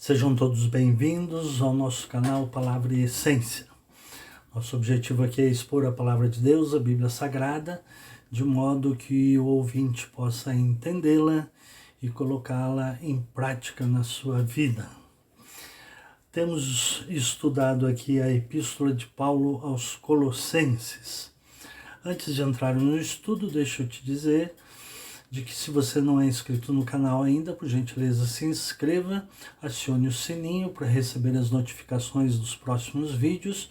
Sejam todos bem-vindos ao nosso canal Palavra e Essência. Nosso objetivo aqui é expor a Palavra de Deus, a Bíblia Sagrada, de modo que o ouvinte possa entendê-la e colocá-la em prática na sua vida. Temos estudado aqui a Epístola de Paulo aos Colossenses. Antes de entrar no estudo, deixa eu te dizer de que se você não é inscrito no canal ainda, por gentileza se inscreva, acione o sininho para receber as notificações dos próximos vídeos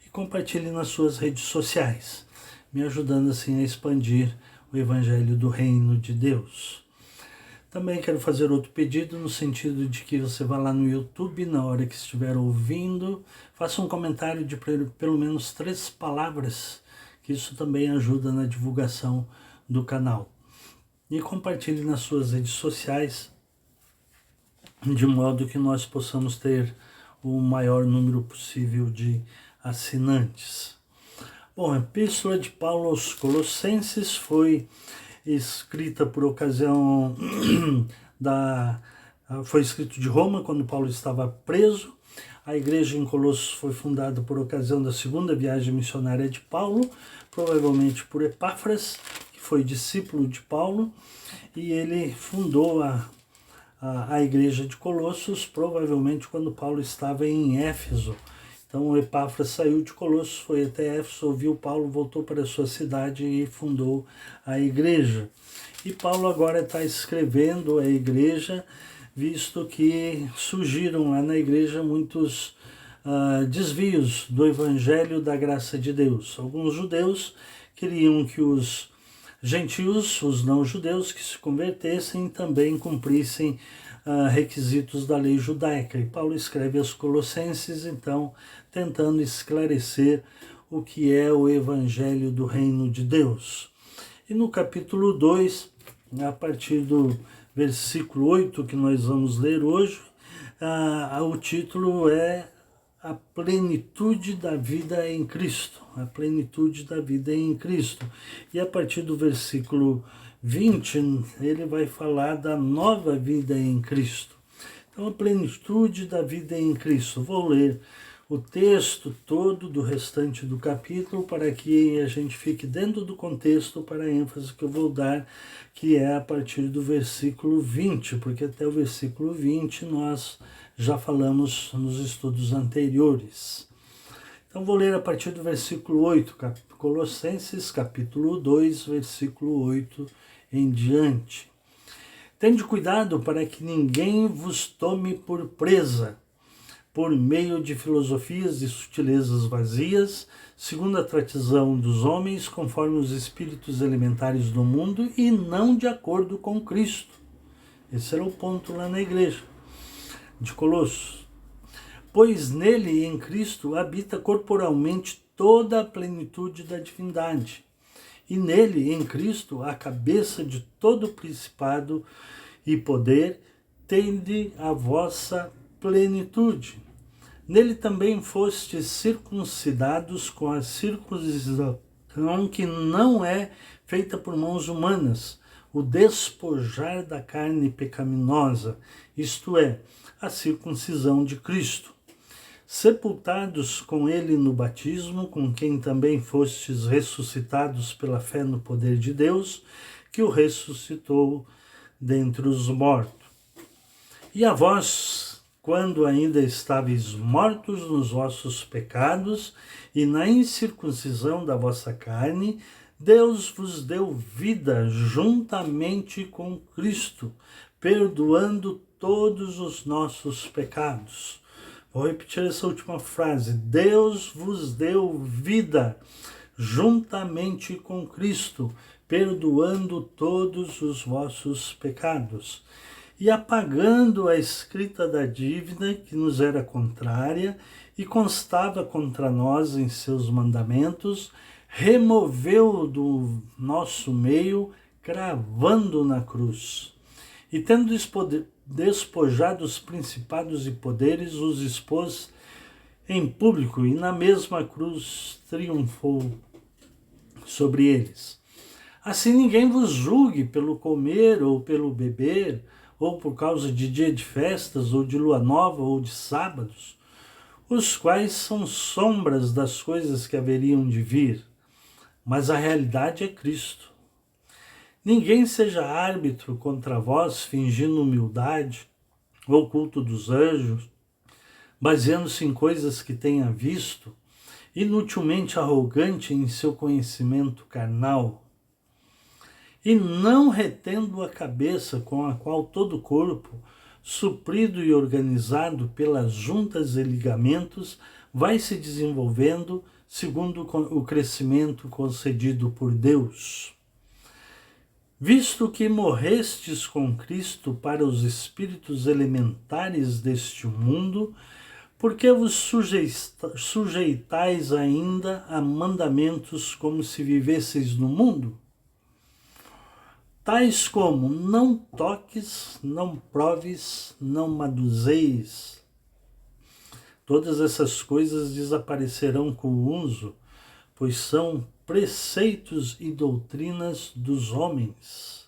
e compartilhe nas suas redes sociais, me ajudando assim a expandir o Evangelho do Reino de Deus. Também quero fazer outro pedido no sentido de que você vá lá no YouTube, na hora que estiver ouvindo, faça um comentário de pelo menos 3 palavras, que isso também ajuda na divulgação do canal. E compartilhe nas suas redes sociais, de modo que nós possamos ter o maior número possível de assinantes. Bom, a Epístola de Paulo aos Colossenses foi escrita por ocasião foi escrito de Roma, quando Paulo estava preso. A igreja em Colossos foi fundada por ocasião da segunda viagem missionária de Paulo, provavelmente por Epáfras, foi discípulo de Paulo, e ele fundou a igreja de Colossos, provavelmente quando Paulo estava em Éfeso. Então Epáfras saiu de Colossos, foi até Éfeso, ouviu Paulo, voltou para a sua cidade e fundou a igreja. E Paulo agora está escrevendo a igreja, visto que surgiram lá na igreja muitos desvios do evangelho da graça de Deus. Alguns judeus queriam que os gentios, os não-judeus que se convertessem, também cumprissem requisitos da lei judaica. E Paulo escreve aos Colossenses, então, tentando esclarecer o que é o Evangelho do Reino de Deus. E no capítulo 2, a partir do versículo 8, que nós vamos ler hoje, o título é A Plenitude da Vida em Cristo. A plenitude da vida em Cristo. E a partir do versículo 20, ele vai falar da nova vida em Cristo. Então, a plenitude da vida em Cristo. Vou ler o texto todo do restante do capítulo para que a gente fique dentro do contexto para a ênfase que eu vou dar, que é a partir do versículo 20, porque até o versículo 20 nós já falamos nos estudos anteriores. Então vou ler a partir do versículo 8, Colossenses capítulo 2, versículo 8 em diante. Tende cuidado para que ninguém vos tome por presa, por meio de filosofias e sutilezas vazias, segundo a tradição dos homens, conforme os espíritos elementares do mundo, e não de acordo com Cristo. Esse era o ponto lá na igreja de Colossos. Pois nele, em Cristo, habita corporalmente toda a plenitude da divindade. E nele, em Cristo, a cabeça de todo principado e poder, tende a vossa plenitude. Nele também fostes circuncidados com a circuncisão que não é feita por mãos humanas, o despojar da carne pecaminosa, isto é, a circuncisão de Cristo. Sepultados com ele no batismo, com quem também fostes ressuscitados pela fé no poder de Deus, que o ressuscitou dentre os mortos. E a vós, quando ainda estáveis mortos nos vossos pecados e na incircuncisão da vossa carne, Deus vos deu vida juntamente com Cristo, perdoando todos os nossos pecados. Vou repetir essa última frase. Deus vos deu vida juntamente com Cristo, perdoando todos os vossos pecados, e apagando a escrita da dívida que nos era contrária e constava contra nós em seus mandamentos, removeu do nosso meio, cravando na cruz. E tendo despojado os principados e poderes, os expôs em público, e na mesma cruz triunfou sobre eles. Assim ninguém vos julgue pelo comer ou pelo beber, ou por causa de dia de festas, ou de lua nova, ou de sábados, os quais são sombras das coisas que haveriam de vir, mas a realidade é Cristo. Ninguém seja árbitro contra vós, fingindo humildade, ou culto dos anjos, baseando-se em coisas que tenha visto, inutilmente arrogante em seu conhecimento carnal, e não retendo a cabeça com a qual todo o corpo, suprido e organizado pelas juntas e ligamentos, vai se desenvolvendo segundo o crescimento concedido por Deus. Visto que morrestes com Cristo para os espíritos elementares deste mundo, por que vos sujeitais ainda a mandamentos como se vivesseis no mundo? Tais como: não toques, não proves, não manuseis. Todas essas coisas desaparecerão com o uso, pois são preceitos e doutrinas dos homens.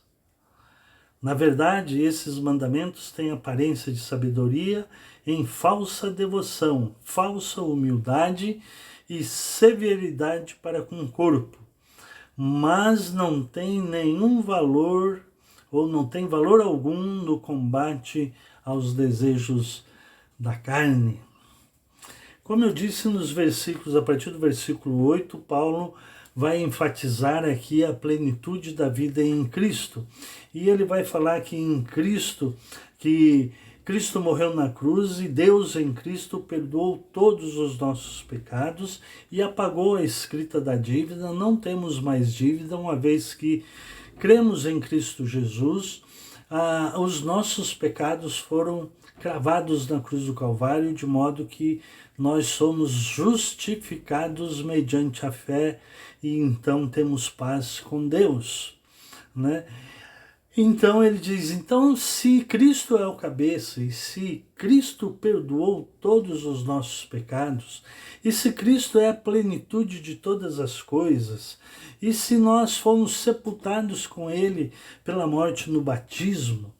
Na verdade, esses mandamentos têm aparência de sabedoria em falsa devoção, falsa humildade e severidade para com o corpo, mas não tem nenhum valor, ou não tem valor algum no combate aos desejos da carne. Como eu disse nos versículos, a partir do versículo 8, Paulo vai enfatizar aqui a plenitude da vida em Cristo. E ele vai falar que em Cristo, que Cristo morreu na cruz e Deus em Cristo perdoou todos os nossos pecados e apagou a escrita da dívida. Não temos mais dívida, uma vez que cremos em Cristo Jesus. Os nossos pecados foram cravados na cruz do Calvário, de modo que nós somos justificados mediante a fé e então temos paz com Deus, né? Então ele diz, então se Cristo é o cabeça e se Cristo perdoou todos os nossos pecados e se Cristo é a plenitude de todas as coisas e se nós fomos sepultados com ele pela morte no batismo,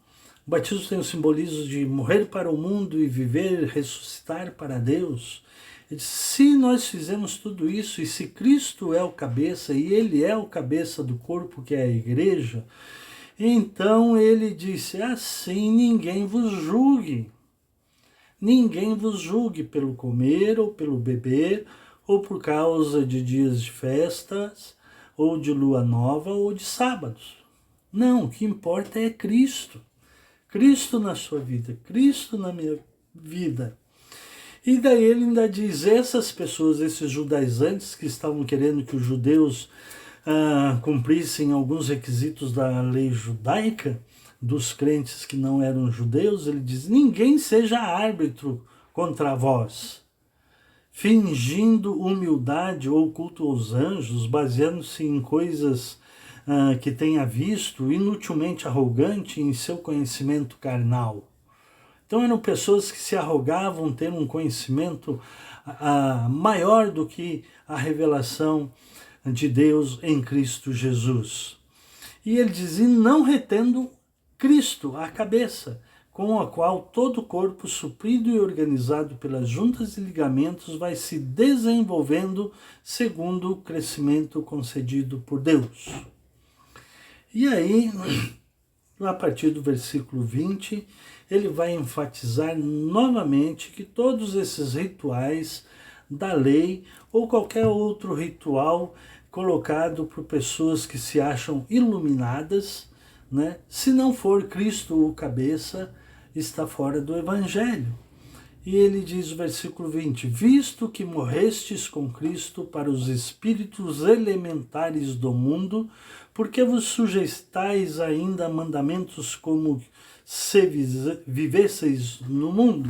o batismo tem o simbolismo de morrer para o mundo e viver, ressuscitar para Deus. Ele diz, se nós fizemos tudo isso e se Cristo é o cabeça e ele é o cabeça do corpo que é a igreja, então ele disse, assim ninguém vos julgue. Ninguém vos julgue pelo comer ou pelo beber, ou por causa de dias de festas, ou de lua nova, ou de sábados. Não, o que importa é Cristo. Cristo na sua vida, Cristo na minha vida. E daí ele ainda diz, essas pessoas, esses judaizantes que estavam querendo que os judeus cumprissem alguns requisitos da lei judaica, dos crentes que não eram judeus, ele diz, ninguém seja árbitro contra vós, fingindo humildade ou culto aos anjos, baseando-se em coisas que tenha visto, inutilmente arrogante em seu conhecimento carnal. Então eram pessoas que se arrogavam ter um conhecimento maior do que a revelação de Deus em Cristo Jesus. E ele diz, e não retendo Cristo, a cabeça, com a qual todo o corpo, suprido e organizado pelas juntas e ligamentos, vai se desenvolvendo segundo o crescimento concedido por Deus. E aí, a partir do versículo 20, ele vai enfatizar novamente que todos esses rituais da lei ou qualquer outro ritual colocado por pessoas que se acham iluminadas, né? Se não for Cristo o cabeça, está fora do Evangelho. E ele diz no versículo 20, visto que morrestes com Cristo para os espíritos elementares do mundo, porque vos sujeitais ainda a mandamentos como se vivesseis no mundo?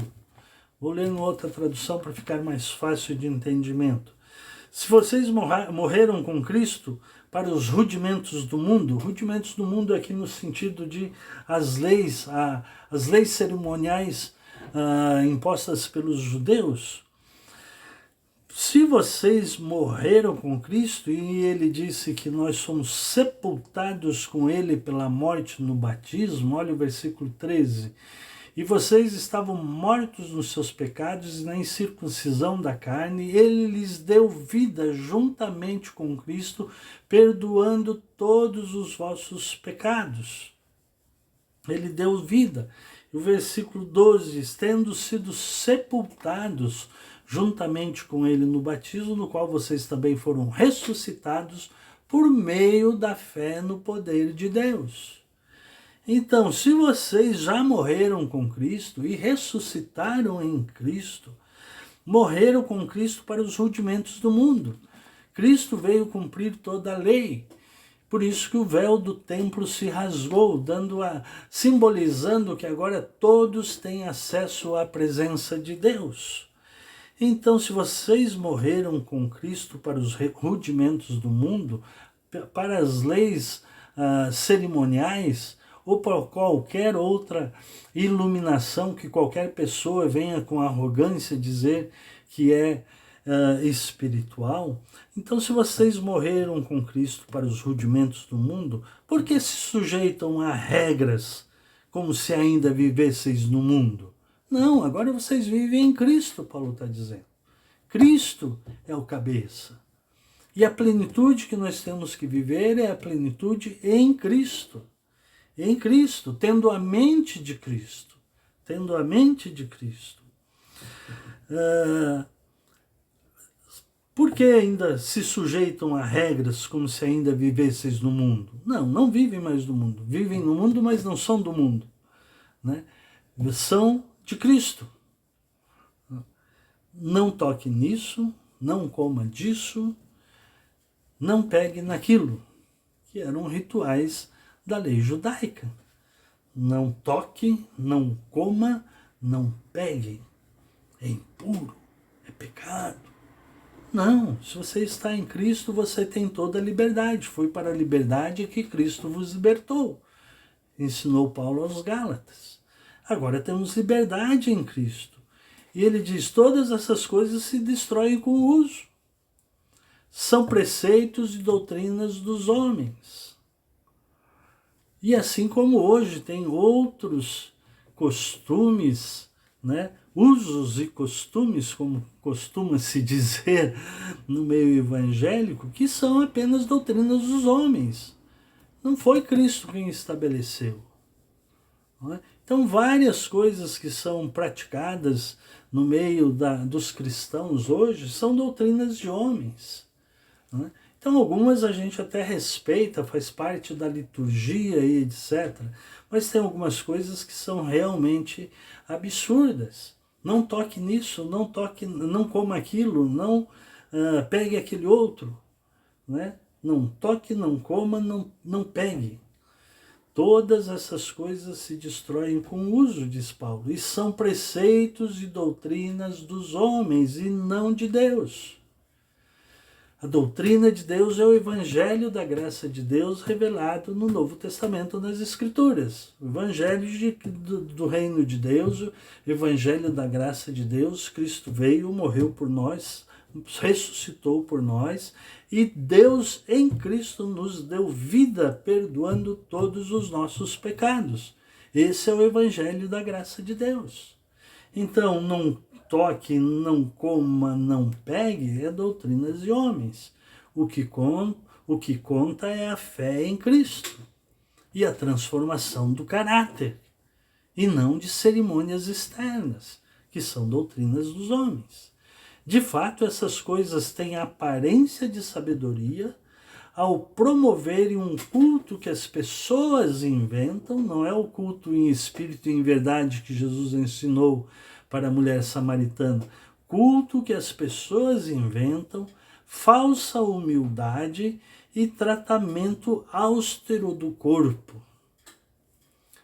Vou ler em outra tradução para ficar mais fácil de entendimento. Se vocês morreram com Cristo para os rudimentos do mundo aqui no sentido de as leis cerimoniais impostas pelos judeus, se vocês morreram com Cristo, e ele disse que nós somos sepultados com ele pela morte no batismo, olha o versículo 13, e vocês estavam mortos nos seus pecados e na incircuncisão da carne, ele lhes deu vida juntamente com Cristo, perdoando todos os vossos pecados. Ele deu vida. E o versículo 12, tendo sido sepultados juntamente com ele no batismo, no qual vocês também foram ressuscitados por meio da fé no poder de Deus. Então, se vocês já morreram com Cristo e ressuscitaram em Cristo, morreram com Cristo para os rudimentos do mundo. Cristo veio cumprir toda a lei. Por isso que o véu do templo se rasgou, simbolizando que agora todos têm acesso à presença de Deus. Então, se vocês morreram com Cristo para os rudimentos do mundo, para as leis cerimoniais, ou por qualquer outra iluminação que qualquer pessoa venha com arrogância dizer que é espiritual, então se vocês morreram com Cristo para os rudimentos do mundo, por que se sujeitam a regras como se ainda vivesseis no mundo? Não, agora vocês vivem em Cristo, Paulo está dizendo. Cristo é o cabeça. E a plenitude que nós temos que viver é a plenitude em Cristo. Em Cristo, tendo a mente de Cristo. Tendo a mente de Cristo. Por que ainda se sujeitam a regras como se ainda vivesseis no mundo? Não, não vivem mais do mundo. Vivem no mundo, mas não são do mundo. Né? São de Cristo. Não toque nisso, não coma disso, não pegue naquilo, que eram rituais da lei judaica. Não toque, não coma, não pegue. É impuro, é pecado. Não, se você está em Cristo, você tem toda a liberdade. Foi para a liberdade que Cristo vos libertou. Ensinou Paulo aos Gálatas. Agora temos liberdade em Cristo. E ele diz, todas essas coisas se destroem com o uso. São preceitos e doutrinas dos homens. E assim como hoje tem outros costumes, né? Usos e costumes, como costuma-se dizer no meio evangélico, que são apenas doutrinas dos homens. Não foi Cristo quem estabeleceu. Não é? Então, várias coisas que são praticadas no meio dos cristãos hoje são doutrinas de homens. Não é? Então, algumas a gente até respeita, faz parte da liturgia e etc. Mas tem algumas coisas que são realmente absurdas. Não toque nisso, não coma aquilo, não pegue aquele outro. Né? Não toque, não coma, não pegue. Todas essas coisas se destroem com o uso, diz Paulo, e são preceitos e doutrinas dos homens e não de Deus. A doutrina de Deus é o evangelho da graça de Deus revelado no Novo Testamento, nas Escrituras. O evangelho do reino de Deus, o evangelho da graça de Deus. Cristo veio, morreu por nós, ressuscitou por nós, e Deus em Cristo nos deu vida, perdoando todos os nossos pecados. Esse é o evangelho da graça de Deus. Então, não toque, não coma, não pegue, é doutrinas de homens. O que conta é a fé em Cristo e a transformação do caráter, e não de cerimônias externas, que são doutrinas dos homens. De fato, essas coisas têm aparência de sabedoria ao promoverem um culto que as pessoas inventam, não é o culto em espírito e em verdade que Jesus ensinou para a mulher samaritana, culto que as pessoas inventam, falsa humildade e tratamento austero do corpo.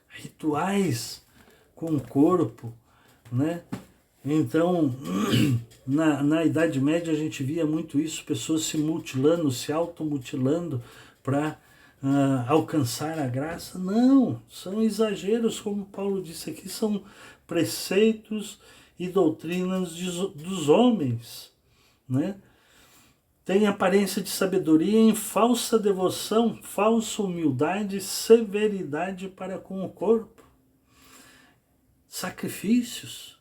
Rituais com o corpo, né? Então, na Idade Média a gente via muito isso, pessoas se mutilando, se automutilando para alcançar a graça. Não, são exageros, como Paulo disse aqui, são preceitos e doutrinas dos homens. né? Tem aparência de sabedoria em falsa devoção, falsa humildade, severidade para com o corpo. Sacrifícios.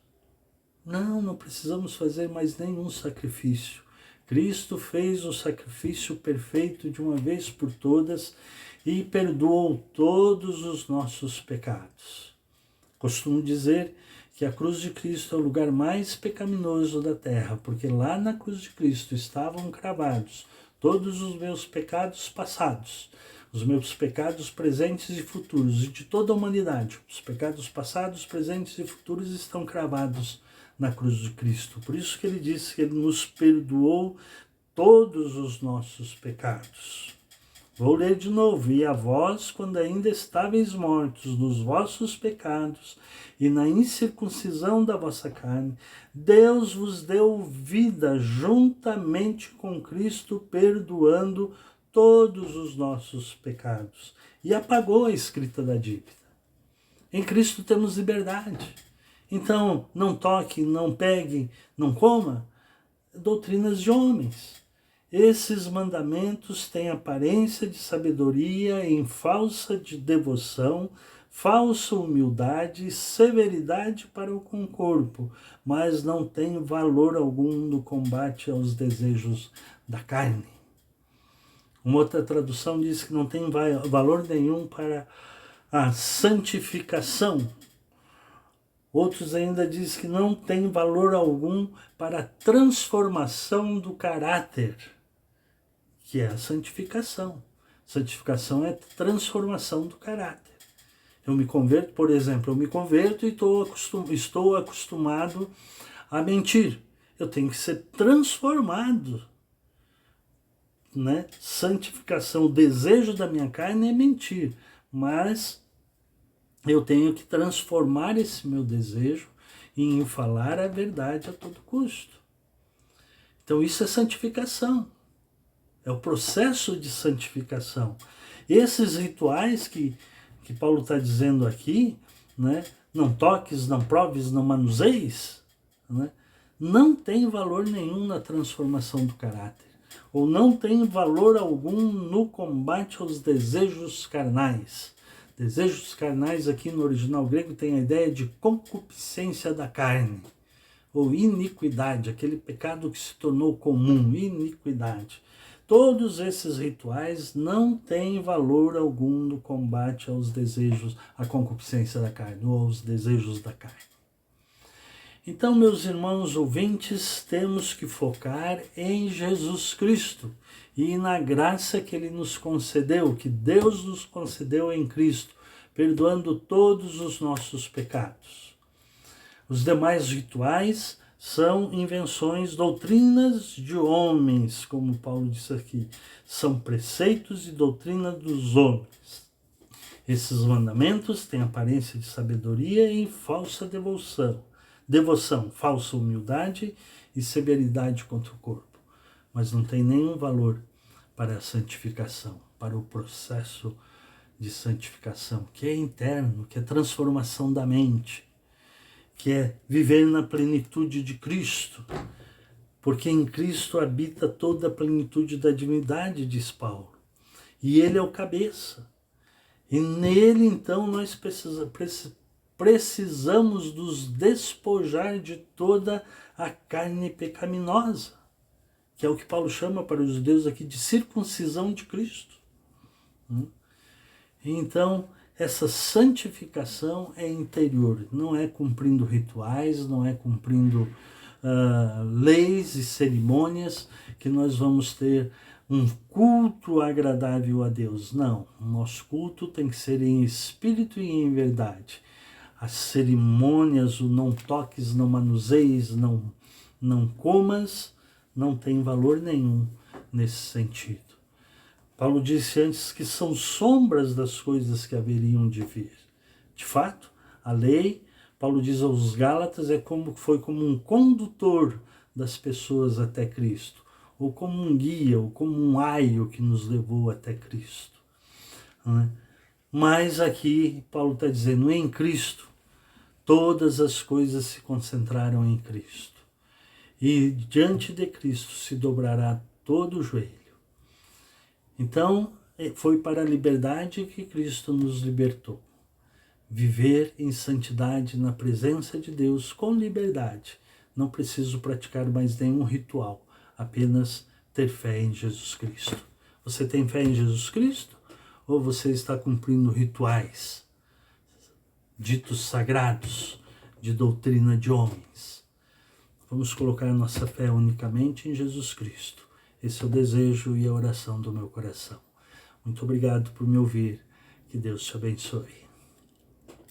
Não precisamos fazer mais nenhum sacrifício. Cristo fez o sacrifício perfeito de uma vez por todas e perdoou todos os nossos pecados. Costumo dizer que a cruz de Cristo é o lugar mais pecaminoso da terra, porque lá na cruz de Cristo estavam cravados todos os meus pecados passados, os meus pecados presentes e futuros, e de toda a humanidade. Os pecados passados, presentes e futuros estão cravados na cruz de Cristo. Por isso que ele disse que ele nos perdoou todos os nossos pecados. Vou ler de novo. E a vós, quando ainda estáveis mortos nos vossos pecados e na incircuncisão da vossa carne, Deus vos deu vida juntamente com Cristo, perdoando todos os nossos pecados. E apagou a escrita da dívida. Em Cristo temos liberdade. Então, não toque, não pegue, não coma, doutrinas de homens. Esses mandamentos têm aparência de sabedoria em falsa de devoção, falsa humildade e severidade para com o corpo, mas não têm valor algum no combate aos desejos da carne. Uma outra tradução diz que não tem valor nenhum para a santificação. Outros ainda dizem que não tem valor algum para a transformação do caráter, que é a santificação. Santificação é transformação do caráter. Eu me converto, por exemplo, e estou acostumado a mentir. Eu tenho que ser transformado, né? Santificação, o desejo da minha carne é mentir, mas eu tenho que transformar esse meu desejo em falar a verdade a todo custo. Então isso é santificação. É o processo de santificação. Esses rituais que Paulo está dizendo aqui, né? Não toques, não proves, não manuseis, né? Não tem valor nenhum na transformação do caráter. Ou não tem valor algum no combate aos desejos carnais. Desejos carnais aqui no original grego tem a ideia de concupiscência da carne. Ou iniquidade, aquele pecado que se tornou comum, iniquidade. Todos esses rituais não têm valor algum no combate aos desejos, à concupiscência da carne, ou aos desejos da carne. Então, meus irmãos ouvintes, temos que focar em Jesus Cristo e na graça que Ele nos concedeu, que Deus nos concedeu em Cristo, perdoando todos os nossos pecados. Os demais rituais são invenções, doutrinas de homens, como Paulo disse aqui. São preceitos e doutrina dos homens. Esses mandamentos têm aparência de sabedoria e falsa devoção, falsa humildade e severidade contra o corpo. Mas não tem nenhum valor para a santificação, para o processo de santificação, que é interno, que é transformação da mente, que é viver na plenitude de Cristo, porque em Cristo habita toda a plenitude da divindade, diz Paulo, e Ele é o cabeça, e nele então nós precisamos nos despojar de toda a carne pecaminosa, que é o que Paulo chama para os judeus aqui de circuncisão de Cristo. Então, essa santificação é interior, não é cumprindo rituais, não é cumprindo leis e cerimônias que nós vamos ter um culto agradável a Deus. Não, o nosso culto tem que ser em espírito e em verdade. As cerimônias, o não toques, não manuseis, não comas, não tem valor nenhum nesse sentido. Paulo disse antes que são sombras das coisas que haveriam de vir. De fato, a lei, Paulo diz aos Gálatas, foi como um condutor das pessoas até Cristo, ou como um guia, ou como um aio que nos levou até Cristo. Mas aqui Paulo está dizendo, em Cristo, todas as coisas se concentraram em Cristo. e diante de Cristo se dobrará todo o joelho. Então, foi para a liberdade que Cristo nos libertou. Viver em santidade na presença de Deus com liberdade. Não preciso praticar mais nenhum ritual, apenas ter fé em Jesus Cristo. Você tem fé em Jesus Cristo? Ou você está cumprindo rituais ditos sagrados, de doutrina de homens? Vamos colocar a nossa fé unicamente em Jesus Cristo. Esse é o desejo e a oração do meu coração. Muito obrigado por me ouvir. Que Deus te abençoe.